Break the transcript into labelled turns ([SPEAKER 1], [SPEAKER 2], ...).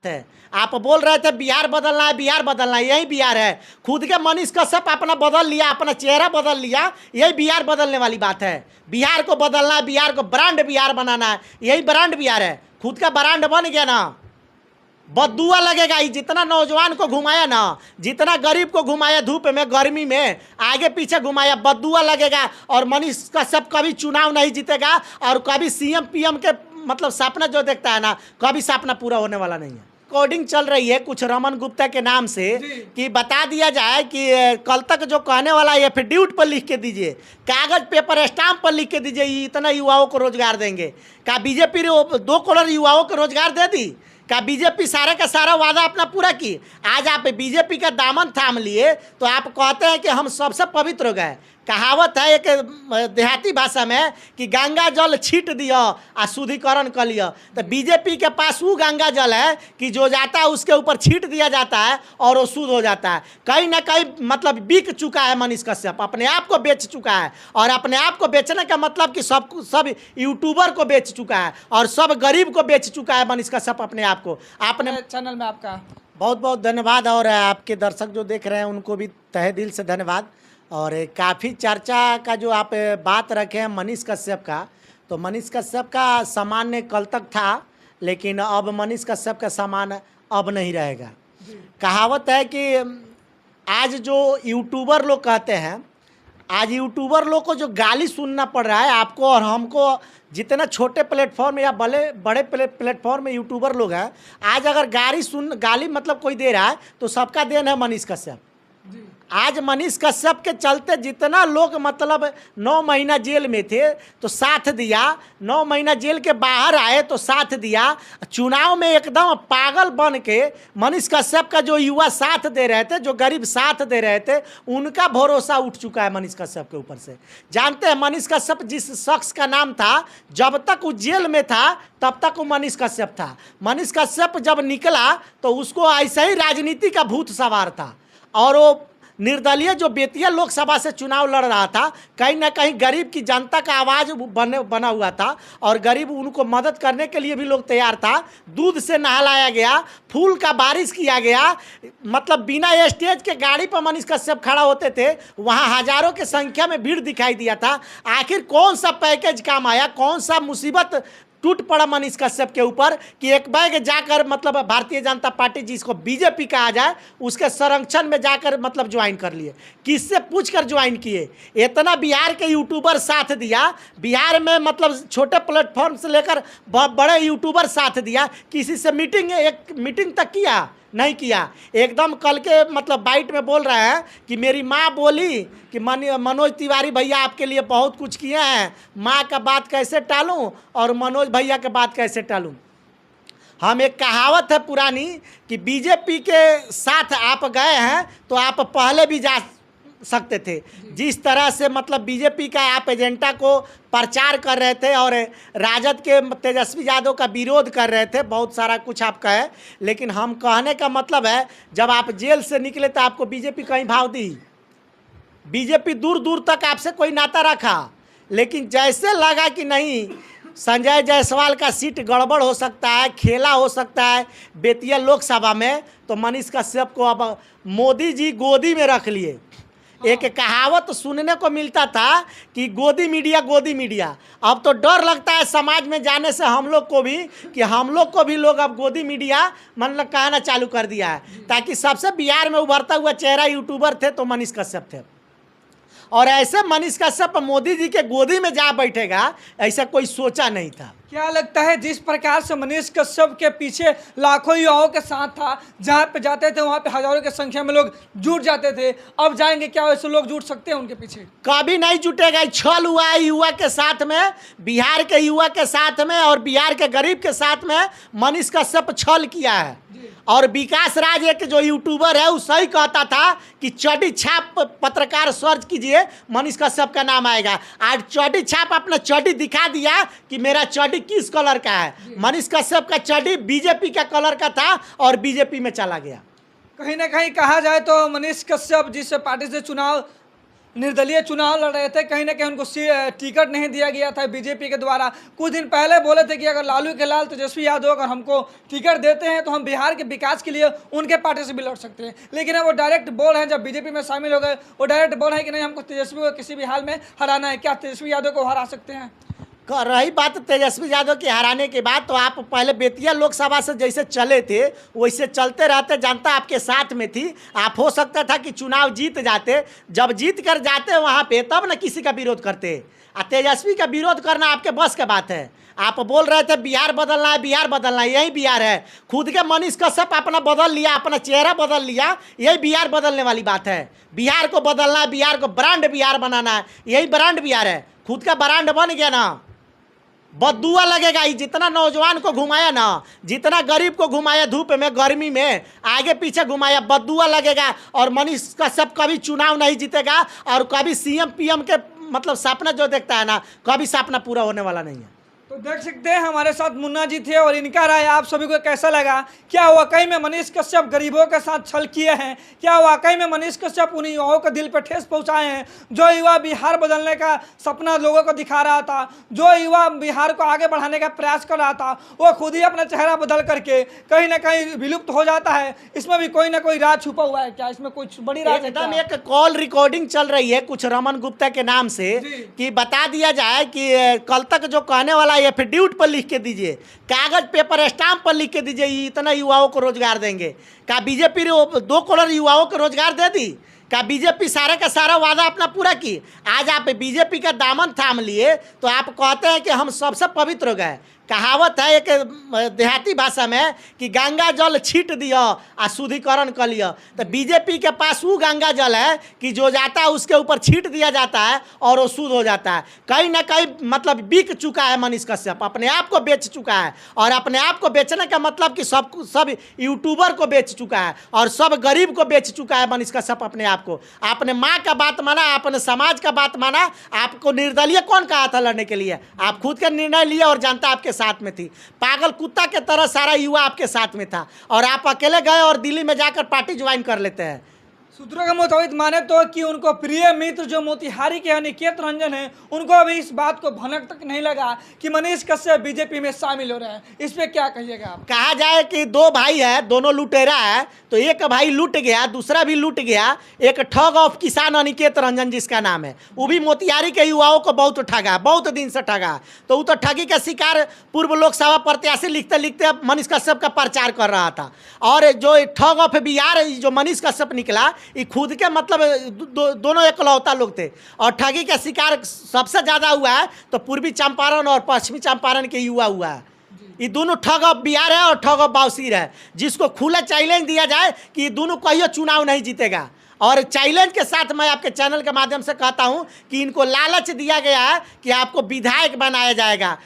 [SPEAKER 1] है। आप बोल रहे थे बिहार बदलना है, बिहार बदलना है, यही बिहार है। खुद के मनीष कश्यप अपना बदल लिया, अपना चेहरा बदल लिया, यही बिहार बदलने वाली बात है। बिहार को बदलना है, बिहार को ब्रांड बिहार बनाना है, यही ब्रांड बिहार है। खुद का ब्रांड बन गया ना, बदुआ लगेगा ही। जितना नौजवान को घुमाया ना, जितना गरीब को घुमाया, धूप में गर्मी में आगे पीछे घुमाया, बदुआ लगेगा। और मनीष कश्यप कभी चुनाव नहीं जीतेगा और कभी सीएम पीएम के मतलब सपना जो देखता है ना, कभी सपना पूरा होने वाला नहीं है। रिकॉर्डिंग चल रही है कुछ रमन गुप्ता के नाम से कि बता दिया जाए कि कल तक जो कहने वाला है एफिडेविट पर लिख के दीजिए, कागज पेपर स्टाम्प पर लिख के दीजिए, इतना युवाओं को रोजगार देंगे। क्या बीजेपी 2 करोड़ युवाओं को रोजगार दे दी? क्या बीजेपी सारा का सारा वादा अपना पूरा की? आज आप बीजेपी का दामन थाम लिए तो आप कहते हैं कि हम सबसे पवित्र हो गए। कहावत है एक देहाती भाषा में कि गंगा जल छीट दिया आ शुद्धिकरण कर लिया। तो बीजेपी के पास वो गंगा जल है कि जो जाता है उसके ऊपर छीट दिया जाता है और वो शुद्ध हो जाता है। कहीं ना कहीं मतलब बिक चुका है मनीष कश्यप, अपने आप को बेच चुका है। और अपने आप को बेचने का मतलब कि सब यूट्यूबर को बेच चुका है और सब गरीब को बेच चुका है मनीष कश्यप अपने आप को। आपने
[SPEAKER 2] चैनल में आपका
[SPEAKER 1] बहुत बहुत धन्यवाद और आपके दर्शक जो देख रहे हैं उनको भी तहे दिल से धन्यवाद। और काफ़ी चर्चा का जो आप बात रखे हैं मनीष कश्यप का, तो मनीष कश्यप का सामान्य कल तक था, लेकिन अब मनीष कश्यप का सामान अब नहीं रहेगा। कहावत है कि आज जो यूट्यूबर लोग कहते हैं, आज यूट्यूबर लोग को जो गाली सुनना पड़ रहा है आपको और हमको, जितना छोटे प्लेटफॉर्म या बड़े प्लेटफॉर्म में यूट्यूबर लोग हैं, आज अगर गाली मतलब कोई दे रहा है तो सबका देन है मनीष कश्यप। आज मनीष कश्यप के चलते जितना लोग मतलब 9 महीना जेल में थे तो साथ दिया, 9 महीना जेल के बाहर आए तो साथ दिया, चुनाव में एकदम पागल बन के मनीष कश्यप का जो युवा साथ दे रहे थे, जो गरीब साथ दे रहे थे, उनका भरोसा उठ चुका है मनीष कश्यप के ऊपर से। जानते हैं मनीष कश्यप जिस शख्स का नाम था, जब तक वो जेल में था तब तक वो मनीष कश्यप था। मनीष कश्यप जब निकला तो उसको ऐसा ही राजनीति का भूत सवार था और वो निर्दलीय जो बेतिया लोकसभा से चुनाव लड़ रहा था, कहीं ना कहीं गरीब की जनता का आवाज़ बना हुआ था और गरीब उनको मदद करने के लिए भी लोग तैयार था। दूध से नहलाया गया, फूल का बारिश किया गया, मतलब बिना स्टेज के गाड़ी पर मनीष कश्यप खड़ा होते थे, वहाँ हजारों की संख्या में भीड़ दिखाई दिया था। आखिर कौन सा पैकेज काम आया, कौन सा मुसीबत टूट पड़ा मनीष कश्यप के ऊपर कि एक बैग जाकर मतलब भारतीय जनता पार्टी जिसको बीजेपी कहा जाए उसके संरक्षण में जाकर मतलब ज्वाइन कर लिए। किससे पूछकर ज्वाइन किए? इतना बिहार के यूट्यूबर साथ दिया, बिहार में मतलब छोटे प्लेटफॉर्म से लेकर बड़े यूट्यूबर साथ दिया। किसी से एक मीटिंग तक किया? नहीं किया। एकदम कल के मतलब बाइट में बोल रहे हैं कि मेरी माँ बोली कि मनोज तिवारी भैया आपके लिए बहुत कुछ किए हैं, माँ का बात कैसे टालूं और मनोज भैया के बात कैसे टालूं। हम एक कहावत है पुरानी कि बीजेपी के साथ आप गए हैं तो आप पहले भी जा सकते थे। जिस तरह से मतलब बीजेपी का आप एजेंडा को प्रचार कर रहे थे और राजद के तेजस्वी यादव का विरोध कर रहे थे, बहुत सारा कुछ आप कहे, लेकिन हम कहने का मतलब है जब आप जेल से निकले तो आपको बीजेपी कहीं भाव दी? बीजेपी दूर दूर तक आपसे कोई नाता रखा, लेकिन जैसे लगा कि नहीं संजय जायसवाल का सीट गड़बड़ हो सकता है, खेला हो सकता है बेतिया लोकसभा में, तो मनीष कश्यप को अब मोदी जी गोदी में रख लिए। एक कहावत सुनने को मिलता था कि गोदी मीडिया। अब तो डर लगता है समाज में जाने से हम लोग को भी कि हम लोग को भी लोग अब गोदी मीडिया मतलब कहना चालू कर दिया है। ताकि सबसे बिहार में उभरता हुआ चेहरा यूट्यूबर थे तो मनीष कश्यप थे, और ऐसे मनीष कश्यप मोदी जी के गोदी में जा बैठेगा ऐसा कोई सोचा नहीं था।
[SPEAKER 2] क्या लगता है जिस प्रकार से मनीष कश्यप के पीछे लाखों युवाओं के साथ था, जहाँ पे जाते थे वहाँ पे हजारों की संख्या में लोग जुट जाते थे, अब जाएंगे क्या वैसे लोग जुट सकते हैं उनके पीछे?
[SPEAKER 1] कभी नहीं जुटेगा। छल हुआ है युवा के साथ में, बिहार के युवा के साथ में और बिहार के गरीब के साथ में मनीष कश्यप छल किया है। और विकास राज एक जो यूट्यूबर है वो सही कहता था कि चड्डी छाप पत्रकार सर्च कीजिए मनीष कश्यप का नाम आएगा। आज चड्डी छाप अपना चड्डी दिखा दिया कि मेरा चड्डी किस कलर का है। मनीष कश्यप का चड्डी बीजेपी का कलर का था और बीजेपी में चला गया।
[SPEAKER 2] कहीं ना कहीं कहा जाए तो मनीष कश्यप जिस पार्टी से चुनाव निर्दलीय चुनाव लड़ रहे थे, कहीं ना कहीं उनको टिकट नहीं दिया गया था बीजेपी के द्वारा। कुछ दिन पहले बोले थे कि अगर लालू के लाल तेजस्वी यादव अगर हमको टिकट देते हैं तो हम बिहार के विकास के लिए उनके पार्टी से भी लड़ सकते हैं। लेकिन अब वो डायरेक्ट बोल रहे हैं, जब बीजेपी में शामिल हो गए वो डायरेक्ट बोल रहे हैं कि नहीं, हमको तेजस्वी को किसी भी हाल में हराना है। क्या तेजस्वी यादव को हरा सकते हैं?
[SPEAKER 1] रही बात तेजस्वी यादव के हराने के बाद, तो आप पहले बेतिया लोकसभा से जैसे चले थे वैसे चलते रहते, जनता आपके साथ में थी। आप हो सकता था कि चुनाव जीत जाते, जब जीत कर जाते वहाँ पे तब न किसी का विरोध करते। तेजस्वी का विरोध करना आपके बस का बात है। आप बोल रहे थे बिहार बदलना है, बिहार बदलना है, यही बिहार है। खुद के मनीष कश्यप अपना बदल लिया, अपना चेहरा बदल लिया, यही बिहार बदलने वाली बात है। बिहार को बदलना है, बिहार को ब्रांड बिहार बनाना है, यही ब्रांड बिहार है। खुद का ब्रांड बन गया ना, बदुआ लगेगा। ये जितना नौजवान को घुमाया ना, जितना गरीब को घुमाया धूप में गर्मी में आगे पीछे घुमाया, बदुआ लगेगा। और मनीष कश्यप कभी चुनाव नहीं जीतेगा, और कभी सीएम पीएम के मतलब सपना जो देखता है ना, कभी सपना पूरा होने वाला नहीं है।
[SPEAKER 2] तो देख सकते हैं हमारे साथ मुन्ना जी थे और इनका राय आप सभी को कैसा लगा? क्या वाकई में मनीष कश्यप गरीबों के साथ छल किए हैं? क्या वाकई में मनीष कश्यप उन युवाओं के दिल पर ठेस पहुंचाए हैं? जो युवा बिहार बदलने का सपना लोगों को दिखा रहा था, जो युवा बिहार को आगे बढ़ाने का प्रयास कर रहा था, वो खुद ही अपना चेहरा बदल करके कहीं ना कहीं विलुप्त हो जाता है। इसमें भी कोई ना कोई राज छुपा हुआ है। क्या इसमें कुछ बड़ी राज है?
[SPEAKER 1] एकदम एक कॉल रिकॉर्डिंग चल रही है कुछ रमन गुप्ता के नाम से, कि बता दिया जाए कि कल तक जो कहने वाला एफिडेविट पर लिख के दीजिए, कागज पेपर स्टाम्प पर लिख के दीजिए, इतना युवाओं को रोजगार देंगे। क्या बीजेपी ने 2 करोड़ युवाओं को रोजगार दे दी? क्या बीजेपी सारा का सारा वादा अपना पूरा की? आज आप बीजेपी का दामन थाम लिए तो आप कहते हैं कि हम सबसे पवित्र हो गए। कहावत है एक देहाती भाषा में कि गंगा जल छीट दिया आ शुद्धिकरण कर लिया। तो बीजेपी के पास वो गंगा जल है कि जो जाता है उसके ऊपर छीट दिया जाता है और वो शुद्ध हो जाता है। कहीं ना कहीं मतलब बिक चुका है मनीष कश्यप, अपने आप को बेच चुका है। और अपने आप को बेचने का मतलब कि सब यूट्यूबर को बेच चुका है और सब गरीब को बेच चुका है मनीष कश्यप अपने आप को। अपने माँ का बात माना, अपने समाज का बात माना। आपको निर्दलीय कौन कहा था लड़ने के लिए? आप खुद का निर्णय लिए और जनता आपके साथ में थी। पागल कुत्ता के तरह सारा युवा आपके साथ में था और आप अकेले गए और दिल्ली में जाकर पार्टी ज्वाइन कर लेते हैं।
[SPEAKER 2] सूत्रों के मुताबिक माने तो कि उनको प्रिय मित्र जो मोतिहारी के अनिकेत रंजन हैं, उनको अभी इस बात को भनक तक नहीं लगा कि मनीष कश्यप बीजेपी में शामिल हो रहे हैं। इस पे क्या कहिएगा आप?
[SPEAKER 1] कहा जाए कि 2 भाई है, दोनों लुटेरा है, तो एक भाई लूट गया, दूसरा भी लूट गया। एक ठग ऑफ किसान अनिकेत रंजन जिसका नाम है, वो भी मोतिहारी के युवाओं को बहुत ठगा, बहुत दिन से ठगा। तो वो तो ठगी का शिकार पूर्व लोकसभा प्रत्याशी लिखते लिखते मनीष कश्यप का प्रचार कर रहा था। और जो ठग ऑफ बिहार जो मनीष कश्यप निकला, ये खुद के मतलब दोनों एकलौता लोग थे। और ठगी का शिकार सबसे ज़्यादा हुआ है तो पूर्वी चंपारण और पश्चिमी चंपारण के युवा हुआ है। ये दोनों ठग ऑफ बिहार है और ठग ऑफ बाउसीर है, जिसको खुला चैलेंज दिया जाए कि ये दोनों कहियो चुनाव नहीं जीतेगा। और चैलेंज के साथ मैं आपके चैनल के माध्यम से कहता हूं कि इनको लालच दिया गया है कि आपको विधायक बनाया जाएगा।